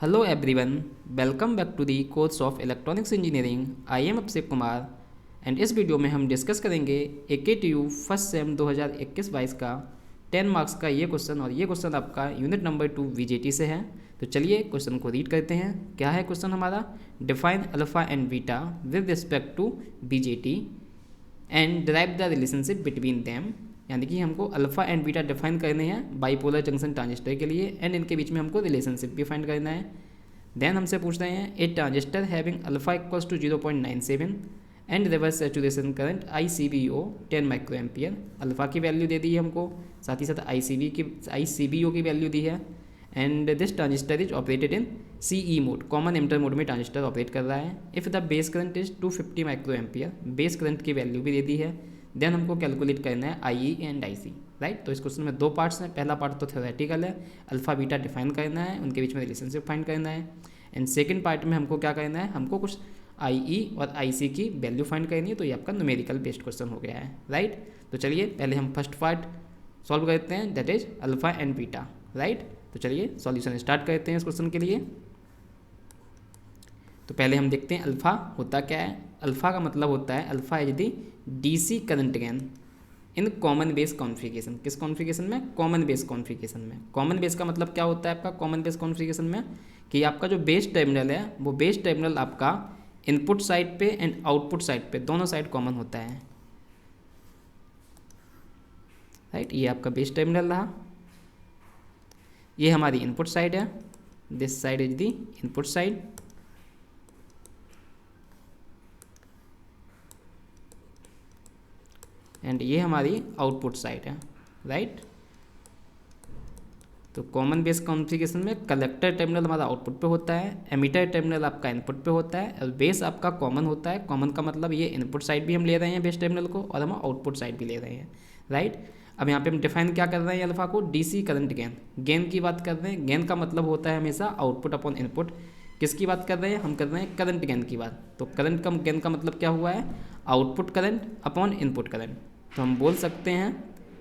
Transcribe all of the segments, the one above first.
Hello everyone, welcome back to the course of Electronics Engineering. I am Abhishek Kumar and इस video में हम discuss करेंगे AKTU first sem 2021-22 का 10 marks का ये क्वेश्चन। और ये क्वेश्चन आपका यूनिट नंबर 2 VJT से है। तो चलिए क्वेश्चन को रीड करते हैं। क्या है क्वेश्चन हमारा? Define alpha and beta with respect to BJT and derive the relationship between them. यानी कि हमको अल्फा एंड बीटा डिफाइन करने हैं बाईपोलर जंक्शन ट्रांजिस्टर के लिए एंड इनके बीच में हमको रिलेशनशिप भी फाइंड करना है। देन हमसे पूछ रहे हैं a transistor having alpha equals to 0.97 and reverse saturation current ICVO 10 micro ampere. Alpha की वैल्यू दे दी है हमको, साथ ही साथ ICVO की वैल्यू दी है। And this transistor is operated in CE mode, common emitter mode में ट्रांजिस्टर ऑपरेट कर रहा है। If the base current is 250 micro ampere, base current की वैल्यू भी दे दी है। देन हमको कैलकुलेट करना है IE एंड IC, राइट। तो इस क्वेश्चन में दो पार्ट्स हैं। पहला पार्ट तो थ्योरेटिकल है, अल्फा बीटा डिफाइन करना है, उनके बीच में रिलेशनशिप फाइंड करना है। एंड सेकंड पार्ट में हमको क्या करना है, हमको कुछ IE और IC की वैल्यू फाइंड करनी है। तो ये आपका न्यूमेरिकल बेस्ड क्वेश्चन हो गया है, राइट। तो चलिए पहले हम फर्स्ट पार्ट सॉल्व करते हैं, that is alpha and beta, right. तो चलिए सॉल्यूशन स्टार्ट करते हैं इस क्वेश्चन के लिए। तो पहले हम देखते हैं अल्फा होता क्या है। अल्फा का मतलब होता है alpha is the DC current gain in common base configuration. किस कॉन्फ़िगरेशन में? कॉमन बेस कॉन्फ़िगरेशन में। कॉमन बेस का मतलब क्या होता है आपका कॉमन बेस कॉन्फ़िगरेशन में? कि आपका जो बेस टर्मिनल है वो बेस टर्मिनल आपका इनपुट साइड पे एंड आउटपुट साइड पे दोनों साइड कॉमन होता है, राइट। ये आपका बेस टर्मिनल रहा, ये हमारी इनपुट साइड है, this side is the input side. And ये हमारी आउटपुट साइड है, राइट। तो कॉमन बेस कॉन्फ़िगरेशन में कलेक्टर टर्मिनल हमारा आउटपुट पे होता है, एमिटर टर्मिनल आपका इनपुट पे होता है, और बेस आपका कॉमन होता है। कॉमन का मतलब ये इनपुट साइड भी हम ले रहे हैं बेस टर्मिनल को, और हम आउटपुट साइड भी ले रहे हैं, राइट। अब यहाँ पे हम डिफाइन क्या कर रहे हैं अल्फा को? DC करंट गेन, गेन की बात कर रहे हैं। गेन का मतलब होता है हमेशा आउटपुट अपॉन इनपुट। किसकी बात कर रहे हैं? हम कर रहे हैं करंट गेन की बात। तो करंट का गेन का मतलब क्या हुआ है? Output current upon input current. तो हम बोल सकते हैं,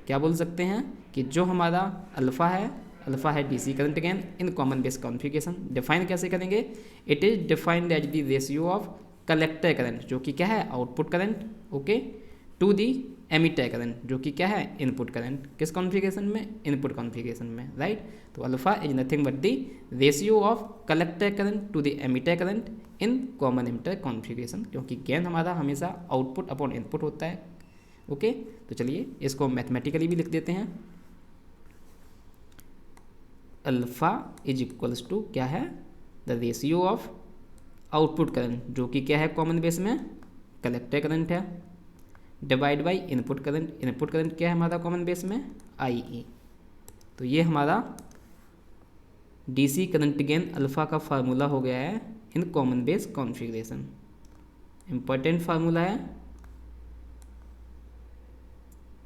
क्या बोल सकते हैं कि जो हमारा अल्फा है DC current gain in common base configuration. Define कैसे करेंगे? It is defined as the ratio of collector current, जो कि क्या है? Output current, okay, to the emitter current, जो कि क्या है? Input current. किस कॉन्फ़िगरेशन में? इनपुट कॉन्फ़िगरेशन में, राइट। तो alpha is nothing but the ratio of collector current to the emitter current in common emitter configuration, क्योंकि गेन हमारा हमेशा आउटपुट अपॉन इनपुट होता है, ओके। तो चलिए इसको मैथमेटिकली भी लिख देते हैं। अल्फा इज इक्वल्स टू क्या है? The ratio of output current, जो कि क्या है? कॉमन बेस में कलेक्टर करंट है, divide by input current. Input current क्या है हमारा कॉमन बेस में? IE। तो ये हमारा DC करंट गेन अल्फा का फार्मूला हो गया है इन common base configuration. Important formula है,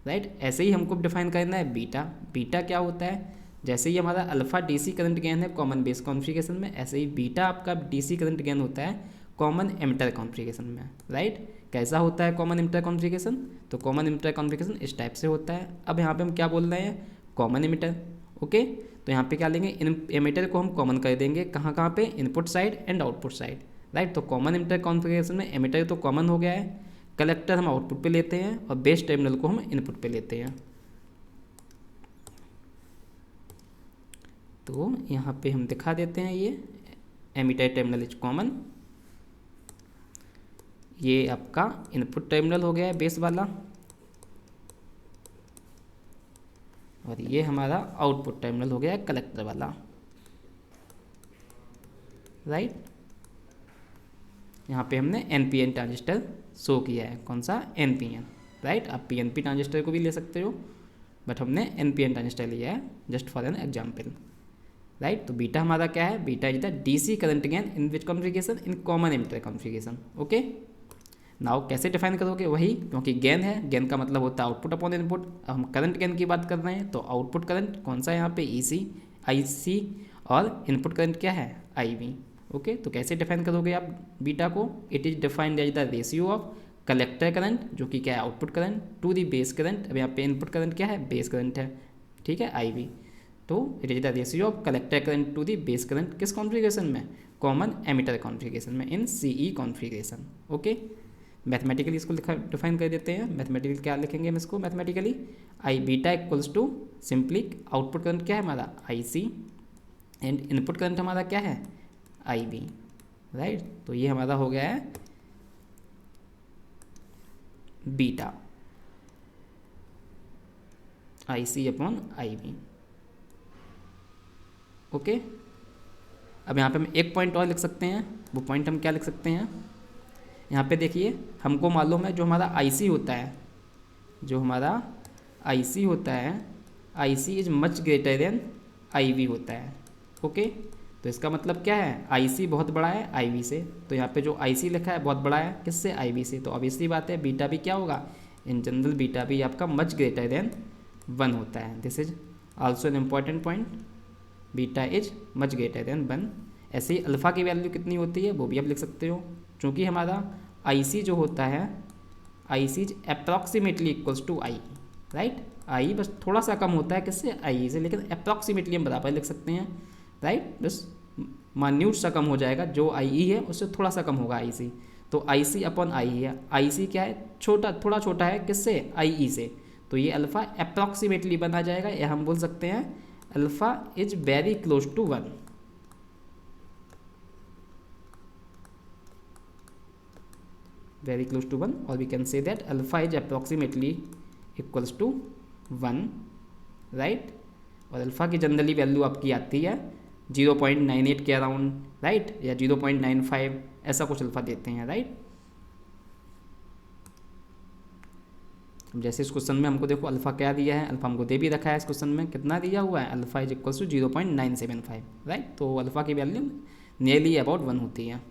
राइट। ऐसे ही हमको डिफाइन करना है बीटा। बीटा क्या होता है? जैसे ही हमारा अल्फा DC करंट गेन है कॉमन बेस कॉन्फ़िगरेशन में, ऐसे ही बीटा आपका DC करंट गेन होता है कॉमन एमिटर कॉन्फ़िगरेशन में, राइट। कैसा होता है कॉमन एमिटर कॉन्फ़िगरेशन? तो कॉमन एमिटर कॉन्फ़िगरेशन इस टाइप से होता है। अब यहाँ पे हम क्या बोल रहे हैं? Common emitter, okay. तो यहाँ पे क्या लेंगे? इन एमिटर को हम कॉमन कर देंगे, कहाँ कहाँ पे? Input side and output side, right. तो कॉमन एमिटर कॉन्फ़िगरेशन में एमिटर तो कॉमन हो गया है, कलेक्टर हम आउटपुट पे लेते हैं और बेस टर्मिनल को हम इनपुट पे लेते हैं। तो यहाँ पे हम दिखा देते हैं, ये एमिटर टर्मिनल इज कॉमन, ये आपका इनपुट टर्मिनल हो गया है बेस वाला, और ये हमारा आउटपुट टर्मिनल हो गया है कलेक्टर वाला, राइट। यहाँ पे हमने NPN ट्रांजिस्टर शो किया है। कौन सा? NPN, right. आप PNP ट्रांजिस्टर को भी ले सकते हो, बट हमने NPN ट्रांजिस्टर लिया है just for an example, right. तो बीटा हमारा क्या है? Beta is the DC current gain in which configuration? In common emitter configuration, okay. Now कैसे डिफाइन करोगे? वही, क्योंकि गेन है, गेन का मतलब होता है आउटपुट अपॉन इनपुट। अब हम करंट गेन की बात कर रहे हैं, तो आउटपुट करंट कौन सा है यहाँ पे? IC, और इनपुट करंट क्या है? IV, okay. तो कैसे डिफाइन करोगे आप बीटा को? It is defined as the ratio of collector current, जो कि क्या है? Output current, to the base current. अब यहाँ पे इनपुट करंट क्या है? बेस करंट है, ठीक है, IB। तो it is the ratio of collector current to the base current किस कॉन्फ़िगरेशन में, कॉमन एमिटर कॉन्फ़िगरेशन में, in CE configuration. Okay, mathematically इसको डिफाइन कर देते हैं। मैथमेटिकली क्या लिखेंगे हम इसको, mathematically I beta equals to simply output current क्या है हमारा I C and input current हमारा क्या है आई बी, राइट। तो ये हमारा हो गया है beta I C upon I B. Okay, अब यहाँ पे हम एक पॉइंट और लिख सकते हैं। वो पॉइंट हम क्या लिख सकते हैं, यहाँ पे देखिए हमको मालूम है जो हमारा आईसी होता है, जो हमारा आईसी होता है, IC is much greater than IV होता है। ओके, तो इसका मतलब क्या है, आईसी बहुत बड़ा है आईवी से, तो यहाँ पे जो आईसी लिखा है बहुत बड़ा है किससे, आईवी से। तो ऑब्वियसली बात है बीटा भी क्या होगा, इन जनरल बीटा भी आपका मच ग्रेटर देन 1 होता है। This is also an important point, beta is much greater then 1। ऐसे ही अल्फ़ा की वैल्यू कितनी होती है वो भी आप लिख सकते हो, क्योंकि हमारा आईसी जो होता है, IC is approximately equals to I, right. I बस थोड़ा सा कम होता है किससे, आई से, लेकिन अप्रॉक्सीमेटली हम बराबर लिख सकते हैं, राइट। बस मान्यूट सा कम हो जाएगा, जो आई है उससे थोड़ा सा कम होगा आई सी। तो आई सी अपॉन आई है, आई सी क्या है, छोटा, थोड़ा छोटा है किससे, आई ई से। तो ये अल्फ़ा अप्रॉक्सीमेटली बना जाएगा, या हम बोल सकते हैं alpha is very close to 1। Very close to 1, और we can say that alpha is approximately equals to 1, right. और अल्फ़ा की जनरली वैल्यू आपकी आती है 0.98 के अराउंड, राइट, या 0.95 ऐसा कुछ अल्फ़ा देते हैं, राइट। जैसे इस क्वेश्चन में हमको देखो अल्फ़ा क्या दिया है, अल्फ़ा हमको दे भी रखा है इस क्वेश्चन में, कितना दिया हुआ है, alpha is equals to 0.975, right. तो अल्फ़ा की वैल्यू नियरली अबाउट 1 होती है।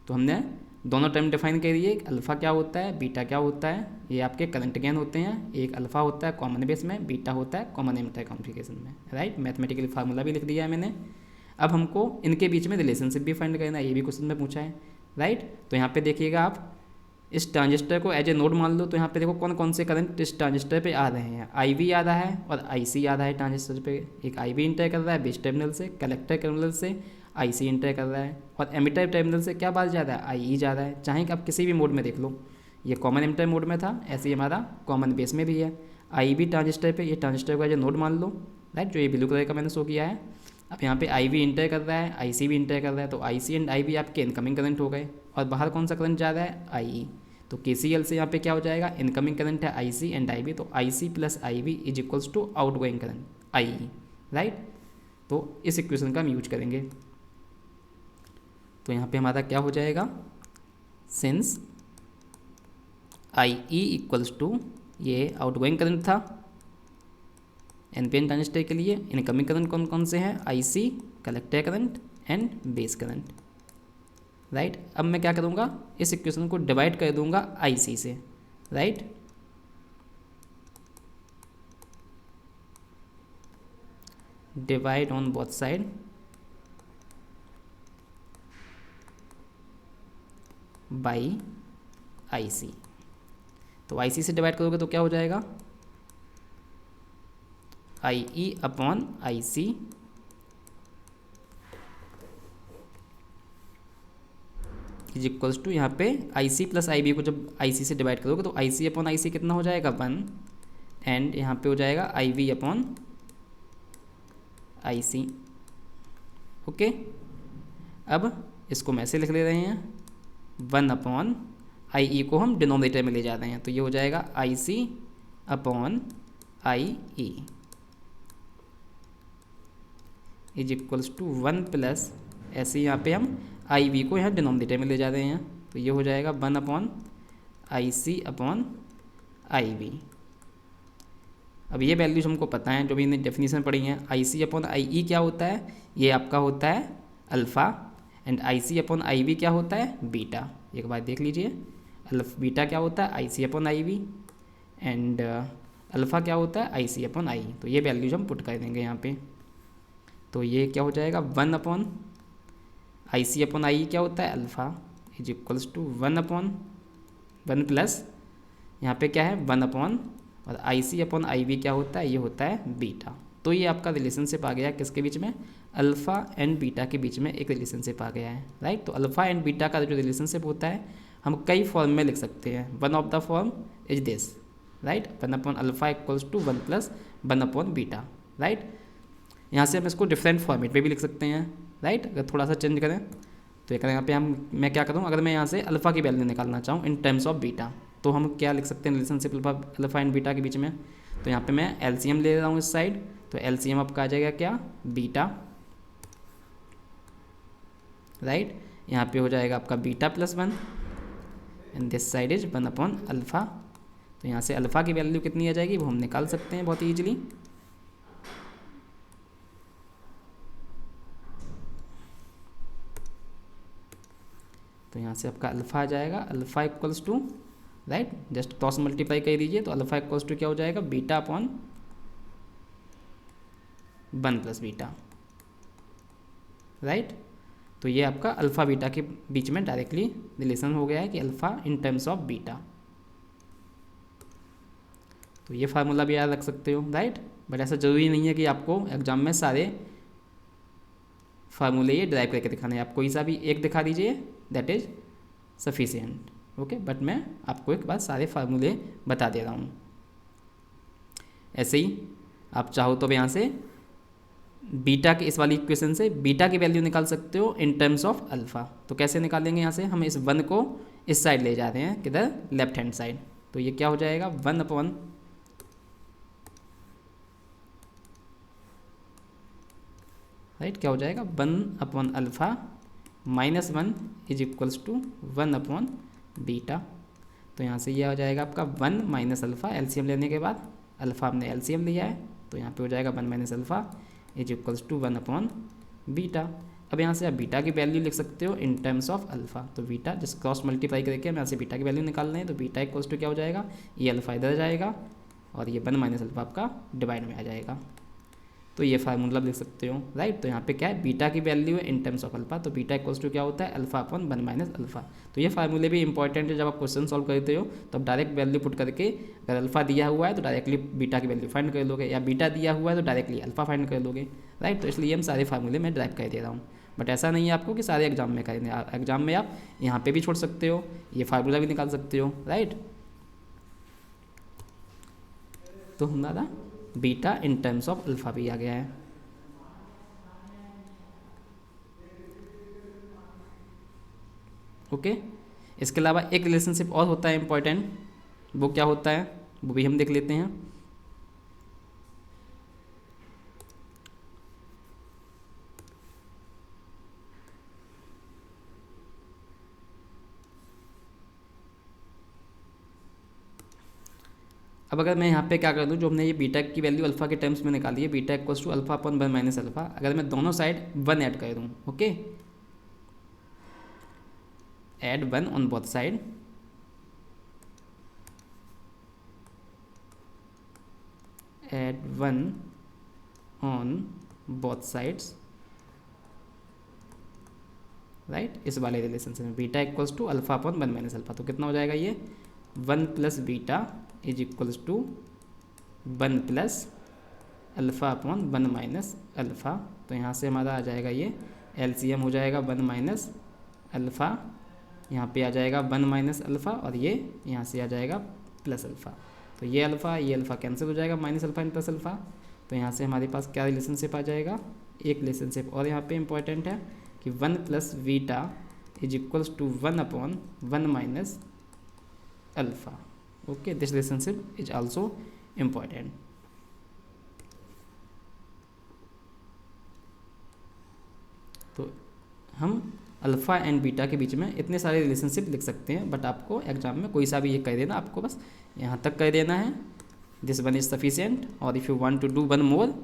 तो हमने दोनों टर्म डिफाइन कर दिए, अल्फ़ा क्या होता है, बीटा क्या होता है। ये आपके करंट गेन होते हैं, एक अल्फ़ा होता है कॉमन बेस में, बीटा होता है कॉमन एमिटर कॉन्फ़िगरेशन में, राइट। मैथमेटिकल फार्मूला भी लिख दिया है मैंने। अब हमको इनके बीच में रिलेशनशिप भी फाइंड करना है, ये भी क्वेश्चन में पूछा है, राइट। तो यहाँ पे देखिएगा आप, इस ट्रांजिस्टर को एज ए नोड मान लो, तो यहाँ पे देखो कौन कौन से करंट इस ट्रांजिस्टर पे आ रहे हैं, आई वी आ रहा है और आई सी आ रहा है ट्रांजिस्टर पे। एक आई वी इंटर कर रहा है बेस टर्मिनल से, कलेक्टर टर्मिनल से आई सी इंटर कर रहा है, और एमिटर टर्मिनल से क्या बात जा रहा है, आई ई जा रहा है। चाहे कि आप किसी भी मोड में देख लो, ये कॉमन एमिटर मोड में था, ऐसे ही हमारा कॉमन बेस में भी है। आई वी ट्रांजिस्टर पे, ये ट्रांजिस्टर को एज ए नोड मान लो, राइट, जो ये ब्लू कलर का मैंने शो किया है। अब यहाँ पे आई वी इंटर कर रहा है, आई सी भी इंटर कर रहा है, तो I C and I we आपके इनकमिंग करंट हो गए, और बाहर कौन सा करंट जा रहा है, आई ई। तो KCL से यहाँ पे क्या हो जाएगा, इनकमिंग करंट है I C and I V, तो I C plus I V is equals to outgoing current I E, right. तो इस इक्वेशन का हम यूज करेंगे। तो यहाँ पे हमारा क्या हो जाएगा, since I E equals to, ये आउट गोइंग करंट था एनपीएन ट्रांजिस्टर के लिए, इनकमिंग करंट कौन कौन से हैं, I C, collector current and base current, right. अब मैं क्या करूँगा, इस इक्वेशन को डिवाइड कर दूंगा आई सी से, right. Divide on both side by I C. तो आई सी से डिवाइड करोगे तो क्या हो जाएगा, I E upon I C is equals to, यहाँ पे आई सी प्लस आई बी को जब आई सी से डिवाइड करोगे तो आई सी अपॉन आई सी कितना हो जाएगा 1, एंड यहाँ पे हो जाएगा I V upon I C. Okay, अब इसको हम ऐसे लिख ले रहे हैं, 1 अपॉन आई ई को हम डिनोमिनेटर में ले जा रहे हैं, तो ये हो जाएगा I C upon I E is equals to 1 plus, ऐसे यहाँ पे हम आई वी को यहाँ डिनोमिनेटर में ले जा रहे हैं, तो ये हो जाएगा 1 upon I C upon I V. अब ये वैल्यूज हमको पता है, जो भी इन्हें डेफिनेशन पढ़ी है। आई सी अपॉन आई ई क्या होता है, ये आपका होता है alpha, and I C upon I V क्या होता है, बीटा। एक बार देख लीजिए, बीटा क्या होता है, I C upon I V, and alpha क्या होता है, आई सी अपॉन आई। तो ये वैल्यूज हम पुट कर देंगे यहाँ पे, तो ये क्या हो जाएगा, 1 अपॉन आई सी अपॉन आई क्या होता है, alpha is equals to 1 upon 1 plus, यहाँ पे क्या है 1 अपॉन, और आई सी अपॉन आई वी क्या होता है, ये होता है बीटा, तो ये आपका रिलेशनशिप आ गया किसके बीच में, अल्फ़ा एंड बीटा के बीच में एक रिलेशनशिप आ गया है, राइट। तो अल्फ़ा एंड बीटा का जो रिलेशनशिप होता है हम कई फॉर्म में लिख सकते हैं। One of the form is this, right, 1/अल्फ़ा इक्वल्स टू 1 + 1/बीटा, राइट। यहाँ से हम इसको डिफरेंट फॉर्मेट में भी लिख सकते हैं, राइट। अगर थोड़ा सा चेंज करें तो यहाँ पे मैं क्या करूँ, अगर मैं यहाँ से अल्फ़ा की वैल्यू निकालना चाहूँ इन टर्म्स ऑफ बीटा, तो हम क्या लिख सकते हैं रिलेशनशिप अल्फ़ा एंड बीटा के बीच में। तो यहाँ पे मैं एलसीएम ले रहा हूँ इस साइड, तो एलसीएम आपका आ जाएगा क्या, बीटा, राइट। यहाँ पे हो जाएगा आपका beta +1 and this side is 1/अल्फ़ा। तो यहाँ से अल्फ़ा की वैल्यू कितनी आ जाएगी वो हम निकाल सकते हैं बहुत ईजिली। तो यहाँ से आपका अल्फ़ा आ जाएगा, alpha equals to, right, just cross multiply कर दीजिए, तो अल्फ़ा इक्वल्स टू क्या हो जाएगा, बीटा अपॉन 1 + बीटा, राइट। तो ये आपका अल्फ़ा बीटा के बीच में डायरेक्टली रिलेशन हो गया है कि alpha in terms of beta. तो ये फार्मूला भी याद रख सकते हो, राइट। बट ऐसा ज़रूरी नहीं है कि आपको एग्जाम में सारे फार्मूले ये ड्राइव करके दिखाने हैं, आप कोई सा भी एक दिखा दीजिए that is sufficient, okay. But मैं आपको एक बार सारे फार्मूले बता दे रहा हूँ। ऐसे ही आप चाहो तो यहाँ से बीटा के इस वाली इक्वेशन से बीटा की वैल्यू निकाल सकते हो इन टर्म्स ऑफ अल्फ़ा। तो कैसे निकालेंगे, यहाँ से हम इस 1 को इस साइड ले जा रहे हैं, किधर, लेफ्ट हैंड साइड। तो ये क्या हो जाएगा, 1/, राइट, क्या हो जाएगा 1/अल्फ़ा -1 इज इक्वल्स टू 1/बीटा। तो यहाँ से ये हो जाएगा आपका 1 - अल्फ़ा, एलसीएम लेने के बाद अल्फ़ा हमने एलसीएम लिया है, तो यहाँ पे हो जाएगा 1 - अल्फ़ा इज इक्वल्स टू 1/बीटा। अब यहाँ से आप बीटा की वैल्यू लिख सकते हो इन टर्म्स ऑफ अल्फ़ा। तो बीटा जिस क्रॉस मल्टीप्लाई करके हम यहाँ से बीटा की वैल्यू निकाल रहे हैं, तो बीटा इक्वल्स टू क्या हो जाएगा, ये अल्फ़ा इधर जाएगा और ये 1 - अल्फ़ा आपका डिवाइड में आ जाएगा। तो ये फार्मूला लिख सकते हो, राइट। तो यहाँ पे क्या है, बीटा की वैल्यू है इन टर्म्स ऑफ अल्फ़ा, तो बीटा इक्वल्स टू क्या होता है, अल्फ़ा अपॉन 1 - अल्फ़ा। तो ये फार्मूले भी इंपॉर्टेंट है, जब आप क्वेश्चन सॉल्व करते हो तो आप डायरेक्ट वैल्यू पुट करके, अगर अल्फ़ा दिया हुआ है तो डायरेक्टली बीटा की वैल्यू फाइंड कर लोगे, या बीटा दिया हुआ है तो डायरेक्टली अल्फ़ा फाइंड कर लोगे, राइट। तो इसलिए हम सारे फार्मूले में ड्राइव कर दे रहा हूँ। बट ऐसा नहीं है आपको कि सारे एग्जाम में करेंगे, एग्जाम में आप यहाँ पे भी छोड़ सकते हो, ये फार्मूला भी निकाल सकते हो, राइट। तो हमारा beta in terms of alpha भी आ गया है। ओके, इसके अलावा एक रिलेशनशिप और होता है इम्पॉर्टेंट, वो क्या होता है वो भी हम देख लेते हैं। अब अगर मैं यहाँ पे क्या कर दूँ, जो हमने ये बीटा की वैल्यू अल्फ़ा के टर्म्स में निकाली है, beta equals to alpha upon 1 - alpha, अगर मैं दोनों साइड 1 ऐड कर दूँ, okay, add 1 on both side, add 1 on both sides, right. इस वाले रिलेशन से beta equals to alpha upon 1 - alpha, तो कितना हो जाएगा ये 1 + beta is equals to 1 + alpha upon 1 - alpha. तो यहाँ से हमारा आ जाएगा ये एलसीएम हो जाएगा 1 - अल्फ़ा, यहाँ पे आ जाएगा 1 - अल्फ़ा और ये यहाँ से आ जाएगा +अल्फ़ा। तो ये अल्फ़ा कैंसिल हो जाएगा, -अल्फ़ा एंड +अल्फ़ा। तो यहाँ से हमारे पास क्या रिलेशनशिप आ जाएगा, एक रिलेशनशिप और यहाँ पे इंपॉर्टेंट है कि 1 + beta is equals to 1/1 - alpha. Okay, this relationship is also important. तो हम अल्फ़ा एंड बीटा के बीच में इतने सारे रिलेशनशिप लिख सकते हैं, बट आपको एग्जाम में कोई सा भी ये कह देना, आपको बस यहाँ तक कह देना है दिस वन इज सफिशिएंट, और if you want to do one more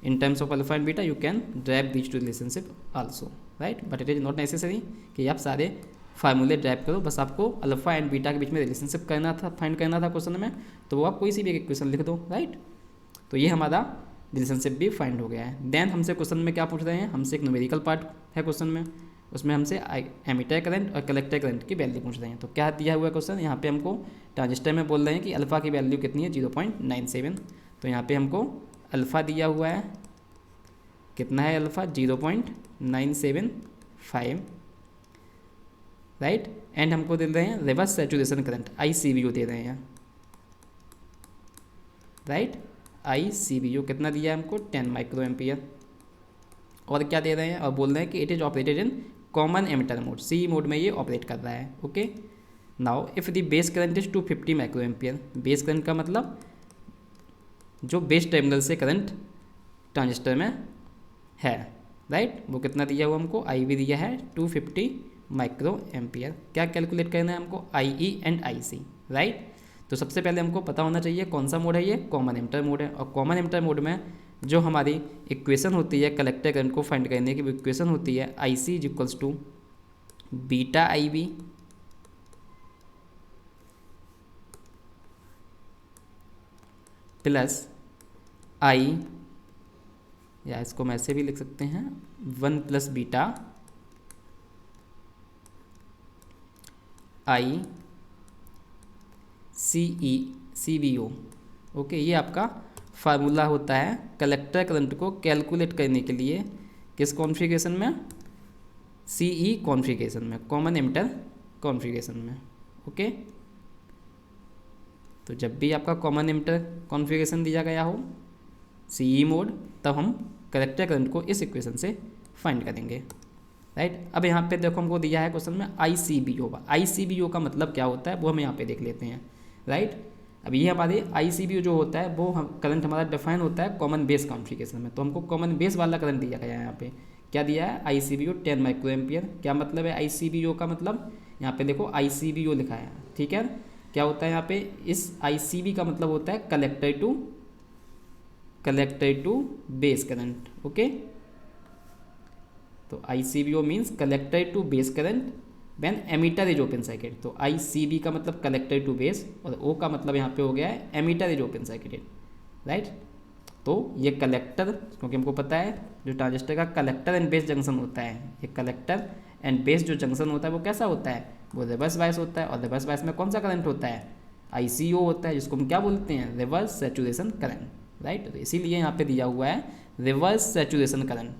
in terms of alpha and beta you can derive these two relationship also, right. But it is not necessary कि आप सारे फार्मूले ड्राइव करो, बस आपको alpha and beta के बीच में रिलेशनशिप करना था, फाइंड करना था क्वेश्चन में, तो वो आप कोई सी भी एक इक्वेशन लिख दो, राइट। तो ये हमारा रिलेशनशिप भी फाइंड हो गया है। देन हमसे क्वेश्चन में क्या पूछ रहे हैं, हमसे एक न्यूमेरिकल पार्ट है क्वेश्चन में, उसमें हमसे एमिटर करंट और कलेक्टर करंट की वैल्यू पूछ रहे हैं। तो क्या दिया हुआ क्वेश्चन, यहाँ पे हमको ट्रांजिस्टर में बोल रहे हैं कि अल्फ़ा की वैल्यू कितनी है 0.97। तो यहाँ पे हमको अल्फ़ा दिया हुआ है, कितना है अल्फ़ा 0.975, राइट। एंड हमको दे रहे हैं रिवर्स सैचुरेशन करंट ICVO दे रहे हैं, राइट। ICVO कितना दिया है हमको 10 माइक्रो एम्पियर। और क्या दे रहे हैं, और बोल रहे हैं कि it is operated in common emitter mode, C mode में ये ऑपरेट कर रहा है, okay. Now if the base current is 250 micro ampere, base current का मतलब जो बेस टर्मिनल से करंट ट्रांजिस्टर में है, राइट, वो कितना दिया हुआ हमको, IV दिया है 250 माइक्रो एम्पियर। क्या कैलकुलेट करना है हमको, IE एंड IC, राइट। तो सबसे पहले हमको पता होना चाहिए कौन सा मोड है, ये कॉमन एमिटर मोड है। और कॉमन एमिटर मोड में जो हमारी इक्वेशन होती है कलेक्टर करंट को फाइंड करने की, वो इक्वेशन होती है IC is equals to beta IB plus I, या इसको हम ऐसे भी लिख सकते हैं 1 प्लस बीटा ICVO, ओके। ये आपका फार्मूला होता है कलेक्टर करंट को कैलकुलेट करने के लिए, किस कॉन्फ़िगरेशन में, CE कॉन्फ़िगरेशन में, कॉमन एमिटर कॉन्फ़िगरेशन में, ओके। तो जब भी आपका कॉमन एमिटर कॉन्फ़िगरेशन दिया गया हो CE मोड, तब हम कलेक्टर करंट को इस इक्वेशन से फाइंड करेंगे, राइट। अब यहाँ पे देखो हमको दिया है क्वेश्चन में ICVO। ICVO का मतलब क्या होता है वो हम यहाँ पे देख लेते हैं, राइट। अब ये हमारे ICVO जो होता है वो करंट हमारा डिफाइन होता है कॉमन बेस कॉन्फ़िगरेशन में। तो हमको कॉमन बेस वाला करंट दिया गया है, यहाँ पे क्या दिया है, ICVO 10 माइक्रो एम्पियर। क्या मतलब है ICVO का, मतलब यहाँ पे देखो ICVO लिखा है, ठीक है। क्या होता है यहाँ पे, इस ICV का मतलब होता है collector to base current, okay. तो ICVO means collector to base current when emitter is open circuit. तो ICV का मतलब कलेक्टर टू बेस, और O का मतलब यहाँ पे हो गया है emitter is open circuited, right. तो ये कलेक्टर, क्योंकि हमको पता है जो ट्रांजिस्टर का कलेक्टर एंड बेस जंक्शन होता है, ये कलेक्टर एंड बेस जो जंक्शन होता है वो कैसा होता है, वो रिवर्स बायस होता है। और रिवर्स बायस में कौन सा करंट होता है, ICO होता है, जिसको हम क्या बोलते हैं, रिवर्स सैचुरेशन करंट, राइट। तो इसीलिए यहाँ पे दिया हुआ है रिवर्स सैचुरेशन करंट।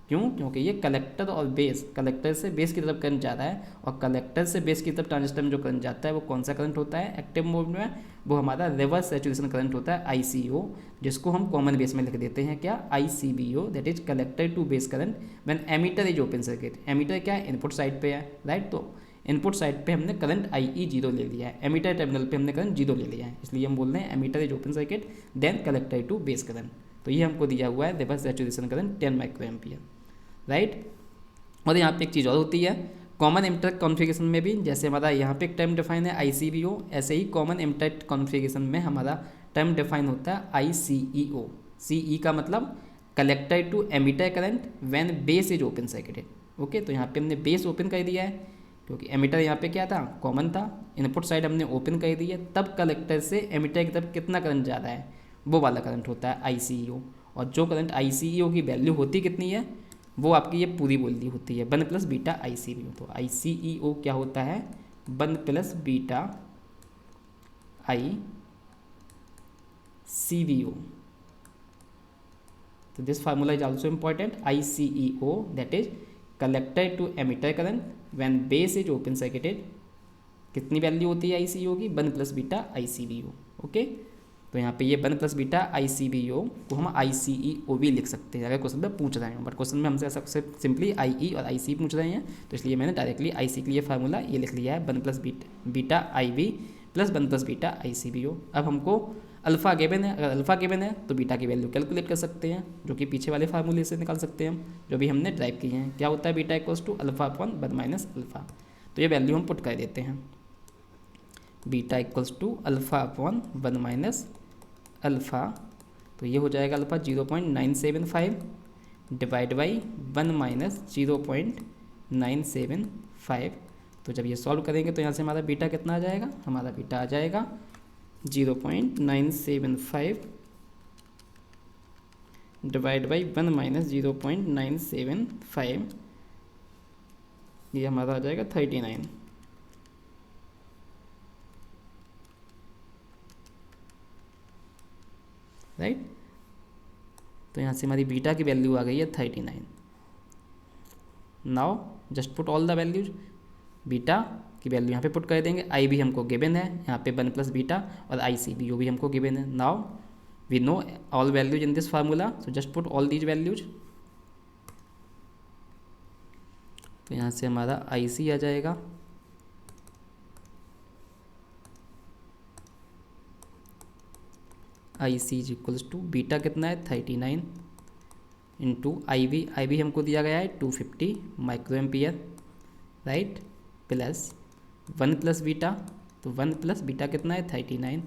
क्यों, क्योंकि ये कलेक्टर और बेस, कलेक्टर से बेस की तरफ करंट जाता है, और कलेक्टर से बेस की तरफ ट्रांजिस्टर में जो करंट जाता है वो कौन सा करंट होता है एक्टिव मोड में, वो हमारा रिवर्स सैचुरेशन करंट होता है ICO, जिसको हम कॉमन बेस में लिख देते हैं क्या, ICVO, that is collector to base current when emitter is open circuit. Emitter क्या है, इनपुट साइड पे है, राइट। तो इनपुट साइड पे हमने करंट IE 0 ले लिया है, एमीटर टर्मिनल पे हमने करंट 0 ले लिया है, इसलिए हम बोल रहे हैं emitter is open circuit then collector to base current. तो ये हमको दिया हुआ है reverse saturation current 10 micro ampere, right. और यहाँ पे एक चीज़ और होती है कॉमन एमिटर कॉन्फ़िगरेशन में भी, जैसे हमारा यहाँ पे एक टर्म डिफाइन है ICVO, ऐसे ही कॉमन एमिटर कॉन्फ़िगरेशन में हमारा टर्म डिफाइन होता है ICEO। CE का मतलब collector to emitter current when base is open circuited, okay. तो यहाँ पे हमने बेस ओपन कर दिया है, क्योंकि एमिटर यहाँ पे क्या था, कॉमन था, इनपुट साइड हमने ओपन कर दी है, तब कलेक्टर से एमिटर की तरफ कितना करंट जा रहा है, वो वाला करंट होता है ICEO। और जो करंट ICEO की वैल्यू होती कितनी है, वो आपकी ये पूरी वैल्यू होती है 1 प्लस बीटा ICVO। तो ICEO क्या होता है, 1 प्लस बीटा ICVO। तो this formula is also important, ICEO that is collector to emitter current when base is open circuited. कितनी वैल्यू होती है ICEO की, 1 प्लस बीटा ICVO, ओके। तो यहाँ पे ये 1 प्लस बीटा ICVO को हम ICEO भी लिख सकते हैं अगर क्वेश्चन में पूछ रहे हैं, बट क्वेश्चन में हमसे सबसे सिंपली IE और IC पूछ रहे हैं, तो इसलिए मैंने डायरेक्टली IC के लिए फार्मूला ये लिख लिया है 1 plus beta IB plus 1 plus beta ICVO। अब हमको अल्फ़ा गिवन है, अगर अल्फ़ा गिवन है तो बीटा की वैल्यू कैलकुलेट कर सकते हैं, जो कि पीछे वाले फार्मूले से निकाल सकते हैं हम, जो भी हमने ड्राइव किए हैं। क्या होता है, beta equals to alpha upon 1 minus alpha. तो ये वैल्यू हम पुट कर देते हैं, beta equals to alpha upon 1 minus alpha. तो ये हो जाएगा अल्फ़ा 0.975 डिवाइड बाई 1 माइनस 0.975। तो जब ये सॉल्व करेंगे तो यहाँ से हमारा बीटा कितना आ जाएगा, हमारा बीटा आ जाएगा 0.975 डिवाइड बाई 1 माइनस 0.975, ये हमारा आ जाएगा 39, राइट। तो यहाँ से हमारी बीटा की वैल्यू आ गई है 39। Now just put all the values, beta की वैल्यू यहाँ पे पुट कर देंगे, आई भी हमको गिवन है यहाँ पे 1 प्लस बीटा, और आई सी भी, जो भी हमको गिवन है। Now we know all values in this formula, so just put all these values. तो यहाँ से हमारा आई सी आ जाएगा I C is equals to beta कितना है 39 इंटू आई भी हमको दिया गया है 250 micro ampere, right, plus 1 plus beta, तो 1 प्लस बीटा कितना है 39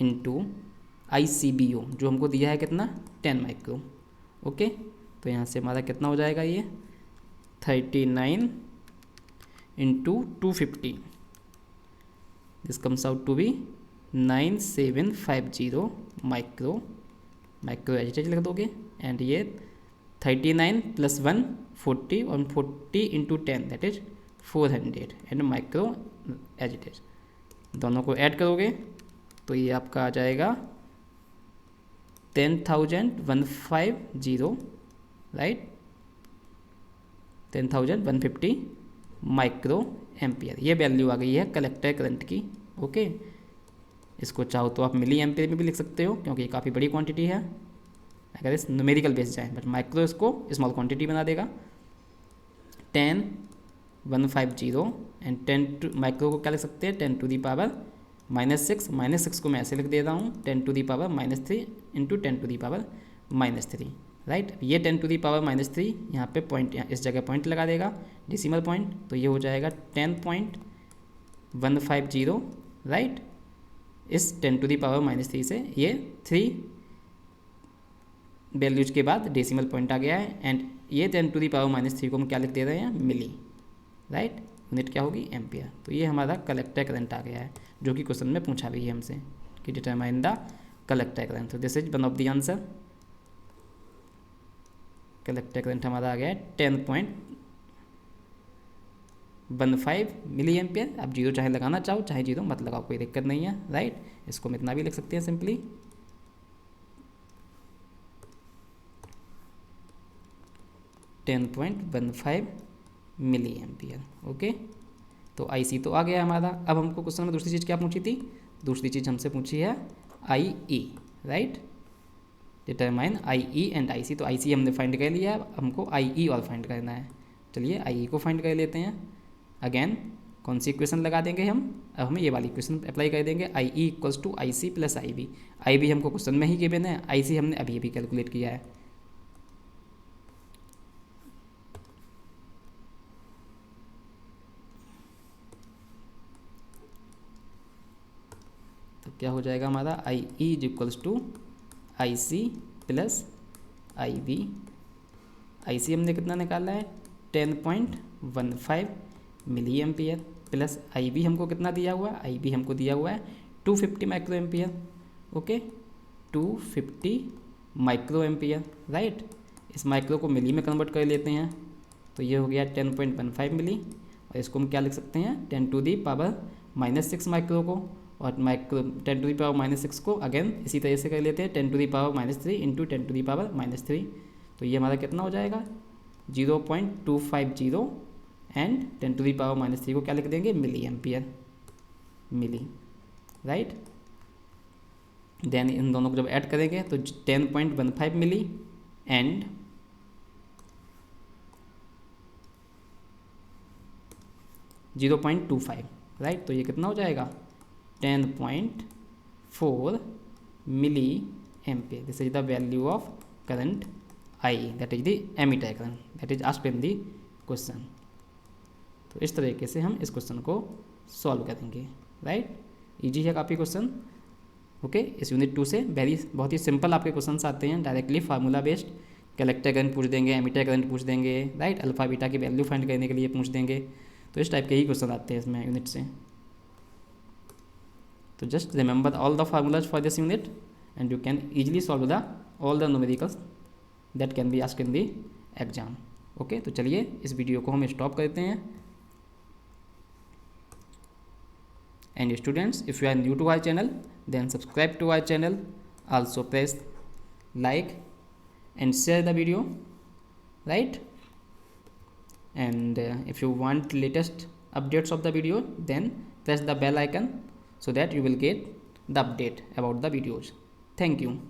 इंटू आई सी बी ओ जो हमको दिया है कितना 10 माइक्रो। ओके, तो यहाँ से हमारा कितना हो जाएगा ये 39 into 250, this comes out to be 9750 micro एजिटेज लिख दोगे। एंड ये 39 प्लस 1 40 और 40 into 10 that is 400 and micro एजिटेज, दोनों को ऐड करोगे तो ये आपका आ जाएगा 10,150, राइट, 10,150 माइक्रो एम्पियर, ये वैल्यू आ गई है कलेक्टर करंट की। ओके, इसको चाहो तो आप मिली एम्पियर में भी लिख सकते हो क्योंकि ये काफ़ी बड़ी क्वांटिटी है अगर इस न्यूमेरिकल बेस जाए, बट माइक्रो इसको स्मॉल क्वांटिटी बना देगा। 10,150 एंड 10 माइक्रो को क्या लिख सकते हैं 10 टू दी पावर -6, -6 को मैं ऐसे लिख दे रहा हूँ 10 to the power -3 into 10 to the power -3, right. ये 10 टू दी पावर -3 यहाँ पे पॉइंट, इस जगह पॉइंट लगा देगा डेसिमल पॉइंट, तो ये हो जाएगा 10.150, राइट। इस 10 टू दी पावर -3 से ये 3 वैल्यूज के बाद डेसिमल पॉइंट आ गया है, एंड ये 10 टू दी पावर -3 को हम क्या लिख दे रहे हैं मिली, राइट, यूनिट क्या होगी एम्पियर। तो ये हमारा कलेक्टर करंट आ गया है जो कि क्वेश्चन में पूछा भी है हमसे कि डिटरमाइन द कलेक्टर करंट। तो this is one of the answer. Collector current हमारा आ गया है 10.15 मिली एम्पियर। आप जीरो चाहे लगाना चाहो चाहे जीरो मत लगाओ, कोई दिक्कत नहीं है, राइट। इसको हम इतना भी लिख सकते हैं सिंपली 10.15 मिली एम्पियर। ओके, तो आई सी तो आ गया हमारा। अब हमको क्वेश्चन में दूसरी चीज़ क्या पूछी थी, दूसरी चीज़ हमसे पूछी है I E, right, determine I E and I C. तो आई सी हमने फाइंड कर लिया, अब हमको आई ई और फाइंड करना है। चलिए आई ई को फाइंड कर लेते हैं। अगेन कौन सी इक्वेशन लगा देंगे हम, अब हमें ये वाली इक्वेशन अप्लाई कर देंगे, I E equals to I C plus I B. I B हमको क्वेश्चन में ही गिवन है, आई सी हमने अभी अभी कैलकुलेट किया है। तो क्या हो जाएगा हमारा I E is equals to I C plus I B. I C हमने कितना निकाला है 10.15 milliampere, plus I B हमको कितना दिया हुआ है, आई बी हमको दिया हुआ है 250 micro ampere. Okay, 250 micro ampere, right. इस माइक्रो को मिली में कन्वर्ट कर लेते हैं, तो ये हो गया 10.15 मिली, और इसको हम क्या लिख सकते हैं 10 टू दी पावर -6 माइक्रो को, और माइक्रो 10 टू दी पावर -6 को अगेन इसी तरह से कर लेते हैं 10 to the power -3 into 10 to the power -3। तो ये हमारा कितना हो जाएगा 0.250 एंड 10 टू दी पावर -3 को क्या लिख देंगे milli ampere, milli, right. Then in दोनों को जब ऐड करेंगे तो 10.15 मिली एंड 0.25, राइट। तो ये कितना हो जाएगा 10.4 milli ampere. This is the value of current I, that is the emitter current that is asked in the question. तो इस तरीके से हम इस क्वेश्चन को सॉल्व करेंगे, राइट। इजी है काफ़ी क्वेश्चन। ओके, इस यूनिट 2 से बहुत ही सिंपल आपके क्वेश्चन आते हैं, directly formula based. Collector current पूछ देंगे, एमीटर करंट पूछ देंगे, राइट, अल्फा बीटा की वैल्यू फाइंड करने के लिए पूछ देंगे। तो इस टाइप के ही क्वेश्चन आते हैं इसमें यूनिट से। तो just remember all the formulas for this unit and you can easily solve the all the numericals that can be asked in the exam. Okay, तो चलिए इस वीडियो को हम स्टॉप करते हैं। And students, if you are new to our channel, then subscribe to our channel. Also press like and share the video, right? And if you want latest updates of the video, then press the bell icon so that you will get the update about the videos. Thank you.